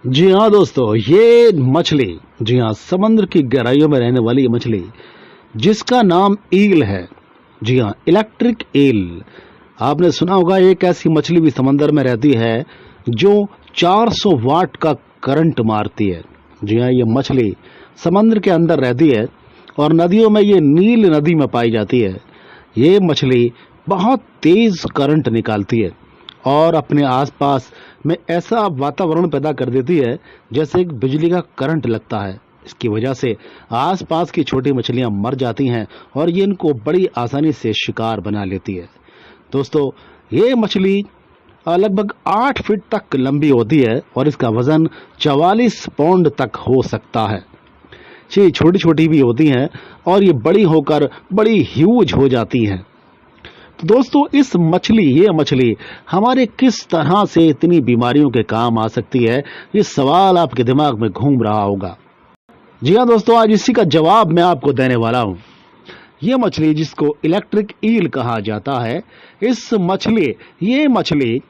जी हाँ दोस्तों, ये मछली, जी हाँ, समुद्र की गहराइयों में रहने वाली ये मछली जिसका नाम ईल है। जी हाँ, इलेक्ट्रिक ईल। आपने सुना होगा, एक ऐसी मछली भी समंदर में रहती है जो 400 वाट का करंट मारती है। जी हाँ, ये मछली समंदर के अंदर रहती है और नदियों में, ये नील नदी में पाई जाती है। ये मछली बहुत तेज करंट निकालती है और अपने आसपास में ऐसा वातावरण पैदा कर देती है जैसे एक बिजली का करंट लगता है। इसकी वजह से आसपास की छोटी मछलियां मर जाती हैं और ये इनको बड़ी आसानी से शिकार बना लेती है। दोस्तों, ये मछली लगभग 8 फीट तक लंबी होती है और इसका वजन 44 पाउंड तक हो सकता है। ये छोटी छोटी भी होती हैं और ये बड़ी होकर बड़ी ह्यूज हो जाती हैं। तो दोस्तों, ये मछली हमारे किस तरह से इतनी बीमारियों के काम आ सकती है, ये सवाल आपके दिमाग में घूम रहा होगा। जी हाँ दोस्तों, आज इसी का जवाब मैं आपको देने वाला हूँ। ये मछली, जिसको इलेक्ट्रिक ईल कहा जाता है, ये मछली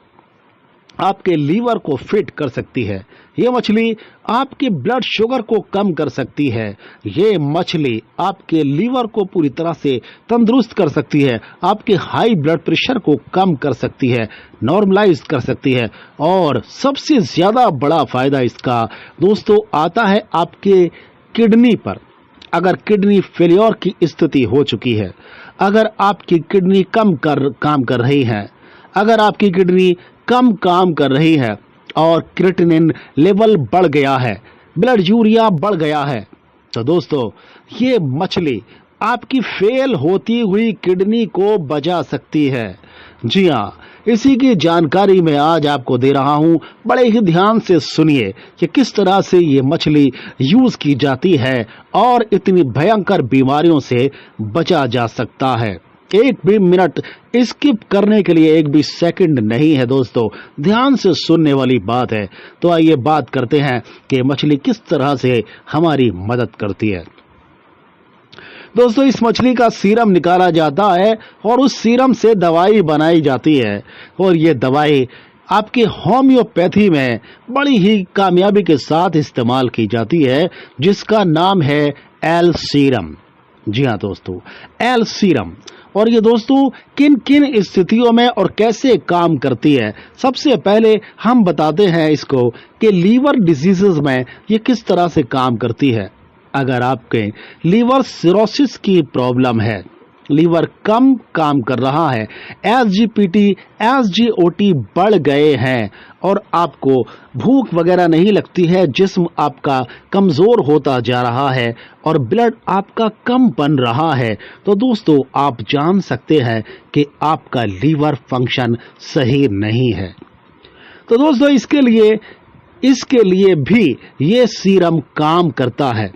आपके लीवर को फिट कर सकती है। ये मछली आपके ब्लड शुगर को कम कर सकती है। ये मछली आपके लीवर को पूरी तरह से तंदुरुस्त कर सकती है, आपके हाई ब्लड प्रेशर को कम कर सकती है, नॉर्मलाइज कर सकती है। और सबसे ज्यादा बड़ा फायदा इसका दोस्तों आता है आपके किडनी पर। अगर किडनी फेलियर की स्थिति हो चुकी है, अगर आपकी किडनी काम कर रही है, अगर आपकी किडनी कम काम कर रही है और क्रिएटिनिन लेवल बढ़ गया है, ब्लड यूरिया बढ़ गया है, तो दोस्तों ये मछली आपकी फेल होती हुई किडनी को बचा सकती है। जी हाँ, इसी की जानकारी मैं आज आपको दे रहा हूं। बड़े ही ध्यान से सुनिए कि किस तरह से ये मछली यूज की जाती है और इतनी भयंकर बीमारियों से बचा जा सकता है। एक भी मिनट स्किप करने के लिए एक भी सेकंड नहीं है दोस्तों, ध्यान से सुनने वाली बात है। तो आइए बात करते हैं कि मछली किस तरह से हमारी मदद करती है। दोस्तों, इस मछली का सीरम निकाला जाता है और उस सीरम से दवाई बनाई जाती है और ये दवाई आपके होम्योपैथी में बड़ी ही कामयाबी के साथ इस्तेमाल की जाती है, जिसका नाम है एल सीरम। जी हाँ दोस्तों, एल सीरम। और ये दोस्तों किन किन स्थितियों में और कैसे काम करती है, सबसे पहले हम बताते हैं इसको कि लीवर डिजीजेस में ये किस तरह से काम करती है। अगर आपके लीवर सिरोसिस की प्रॉब्लम है, लीवर कम काम कर रहा है, एसजीपीटी एसजीओटी बढ़ गए हैं और आपको भूख वगैरह नहीं लगती है, जिस्म आपका कमजोर होता जा रहा है और ब्लड आपका कम बन रहा है, तो दोस्तों आप जान सकते हैं कि आपका लीवर फंक्शन सही नहीं है। तो दोस्तों इसके लिए भी ये सीरम काम करता है।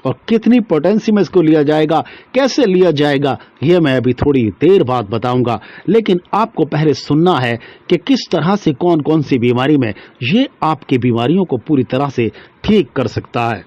और कितनी पोटेंसी में इसको लिया जाएगा, कैसे लिया जाएगा, यह मैं अभी थोड़ी देर बाद बताऊंगा। लेकिन आपको पहले सुनना है कि किस तरह से कौन कौन सी बीमारी में ये आपकी बीमारियों को पूरी तरह से ठीक कर सकता है।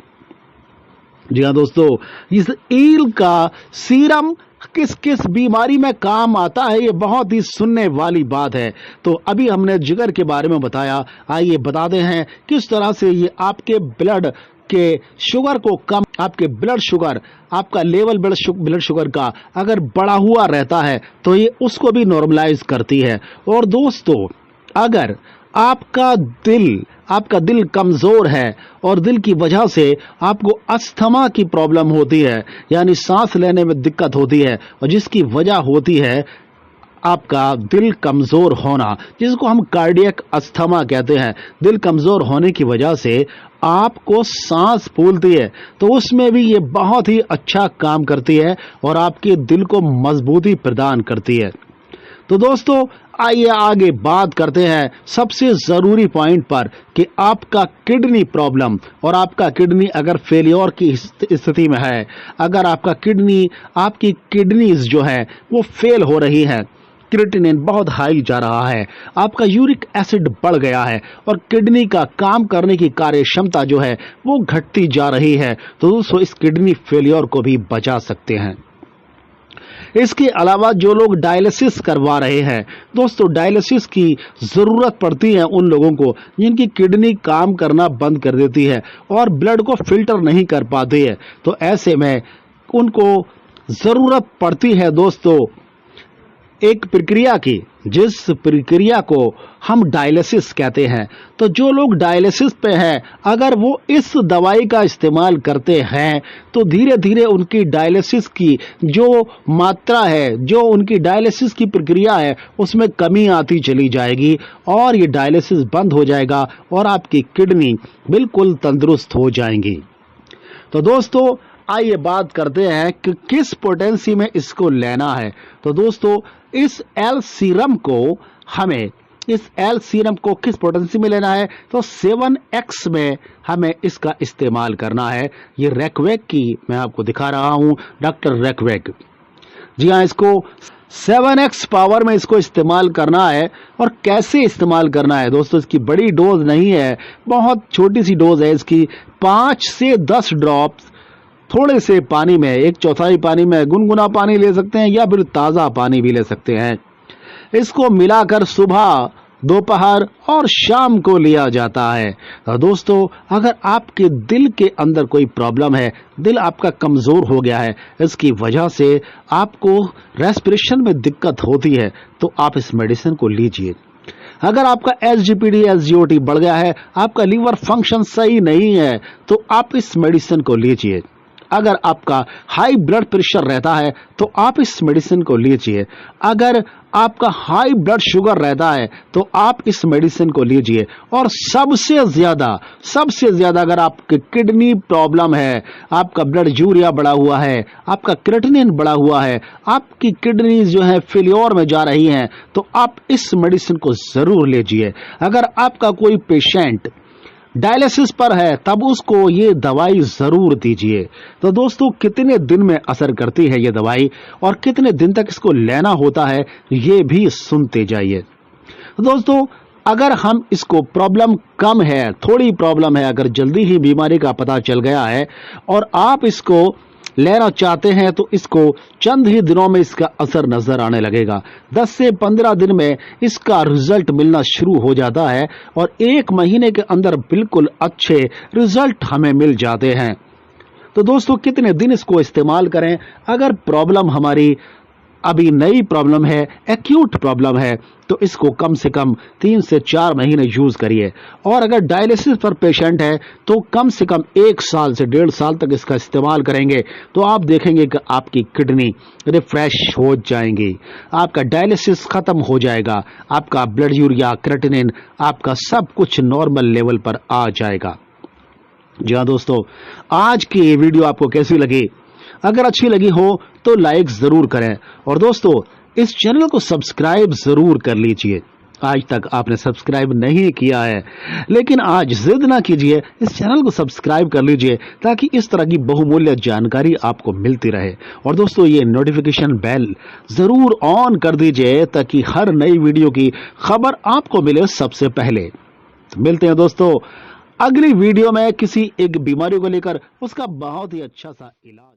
जी हाँ दोस्तों, इस ईल का सीरम किस किस बीमारी में काम आता है, ये बहुत ही सुनने वाली बात है। तो अभी हमने जिगर के बारे में बताया, आइए बताते हैं किस तरह से ये आपके ब्लड के शुगर को कम, आपके ब्लड शुगर, आपका लेवल ब्लड शुगर का अगर बढ़ा हुआ रहता है तो ये उसको भी नॉर्मलाइज करती है। और दोस्तों, अगर आपका दिल कमजोर है और दिल की वजह से आपको अस्थमा की प्रॉब्लम होती है, यानी सांस लेने में दिक्कत होती है, और जिसकी वजह होती है आपका दिल कमजोर होना, जिसको हम कार्डियक अस्थमा कहते हैं, दिल कमजोर होने की वजह से आपको सांस फूलती है, तो उसमें भी ये बहुत ही अच्छा काम करती है और आपके दिल को मजबूती प्रदान करती है। तो दोस्तों आइए आगे बात करते हैं सबसे जरूरी पॉइंट पर कि आपका किडनी प्रॉब्लम, और आपका किडनी अगर फेलियर की स्थिति में है, अगर आपकी किडनीज जो है वो फेल हो रही है, क्रिएटिनिन बहुत हाई जा रहा है, आपका यूरिक एसिड बढ़ गया है और किडनी का काम करने की कार्य क्षमता जो है वो घटती जा रही है, तो दोस्तों इस किडनी फेलियर को भी बचा सकते हैं। इसके अलावा जो लोग डायलिसिस करवा रहे हैं दोस्तों, डायलिसिस की जरूरत पड़ती है उन लोगों को जिनकी किडनी काम करना बंद कर देती है और ब्लड को फिल्टर नहीं कर पाती है, तो ऐसे में उनको जरूरत पड़ती है दोस्तों एक प्रक्रिया की, जिस प्रक्रिया को हम डायलिसिस कहते हैं। तो जो लोग डायलिसिस पे हैं, अगर वो इस दवाई का इस्तेमाल करते हैं तो धीरे धीरे उनकी डायलिसिस की जो मात्रा है, जो उनकी डायलिसिस की प्रक्रिया है, उसमें कमी आती चली जाएगी और ये डायलिसिस बंद हो जाएगा और आपकी किडनी बिल्कुल तंदुरुस्त हो जाएंगी। तो दोस्तों आइए बात करते हैं कि किस पोटेंसी में इसको लेना है। तो दोस्तों इस एल सीरम को किस पोटेंसी में लेना है, तो 7x में हमें इसका इस्तेमाल करना है। ये रैकवेक की मैं आपको दिखा रहा हूं, डॉक्टर रैकवेक। जी हाँ, इसको 7x पावर में इसको इस्तेमाल करना है। और कैसे इस्तेमाल करना है दोस्तों, इसकी बड़ी डोज नहीं है, बहुत छोटी सी डोज है इसकी। 5 से 10 ड्रॉप्स थोड़े से पानी में, 1/4 पानी में, गुनगुना पानी ले सकते हैं या फिर ताज़ा पानी भी ले सकते हैं। इसको मिलाकर सुबह, दोपहर और शाम को लिया जाता है। तो दोस्तों अगर आपके दिल के अंदर कोई प्रॉब्लम है, दिल आपका कमज़ोर हो गया है, इसकी वजह से आपको रेस्पिरेशन में दिक्कत होती है, तो आप इस मेडिसिन को लीजिए। अगर आपका SGPT SGOT बढ़ गया है, आपका लीवर फंक्शन सही नहीं है, तो आप इस मेडिसिन को लीजिए। अगर आपका हाई ब्लड प्रेशर रहता है तो आप इस मेडिसिन को लीजिए। अगर आपका हाई ब्लड शुगर रहता है तो आप इस मेडिसिन को लीजिए। और सबसे ज्यादा अगर आपकी किडनी प्रॉब्लम है, आपका ब्लड यूरिया बढ़ा हुआ है, आपका क्रेटिनिन बढ़ा हुआ है, आपकी किडनी जो है फेलियर में जा रही हैं, तो आप इस मेडिसिन को जरूर लीजिए। अगर आपका कोई पेशेंट डायलिसिस पर है तब उसको ये दवाई जरूर दीजिए। तो दोस्तों कितने दिन में असर करती है ये दवाई और कितने दिन तक इसको लेना होता है, ये भी सुनते जाइए। दोस्तों अगर हम इसको प्रॉब्लम कम है, थोड़ी प्रॉब्लम है, अगर जल्दी ही बीमारी का पता चल गया है और आप इसको लेना चाहते हैं, तो इसको चंद ही दिनों में इसका असर नजर आने लगेगा। 10 से 15 दिन में इसका रिजल्ट मिलना शुरू हो जाता है और 1 महीने के अंदर बिल्कुल अच्छे रिजल्ट हमें मिल जाते हैं। तो दोस्तों कितने दिन इसको इस्तेमाल करें? अगर प्रॉब्लम हमारी अभी नई प्रॉब्लम है, एक्यूट प्रॉब्लम है, तो इसको कम से कम 3 से 4 महीने यूज करिए। और अगर डायलिसिस पर पेशेंट है तो कम से कम 1 साल से 1.5 साल तक इसका इस्तेमाल करेंगे, तो आप देखेंगे कि आपकी किडनी रिफ्रेश हो जाएंगी, आपका डायलिसिस खत्म हो जाएगा, आपका ब्लड यूरिया, क्रेटिनिन, आपका सब कुछ नॉर्मल लेवल पर आ जाएगा। जी हाँ दोस्तों, आज की ये वीडियो आपको कैसी लगी? अगर अच्छी लगी हो तो लाइक जरूर करें और दोस्तों इस चैनल को सब्सक्राइब जरूर कर लीजिए। आज तक आपने सब्सक्राइब नहीं किया है, लेकिन आज जिद ना कीजिए, इस चैनल को सब्सक्राइब कर लीजिए ताकि इस तरह की बहुमूल्य जानकारी आपको मिलती रहे। और दोस्तों ये नोटिफिकेशन बेल जरूर ऑन कर दीजिए ताकि हर नई वीडियो की खबर आपको मिले सबसे पहले। तो मिलते हैं दोस्तों अगली वीडियो में किसी एक बीमारी को लेकर, उसका बहुत ही अच्छा सा इलाज।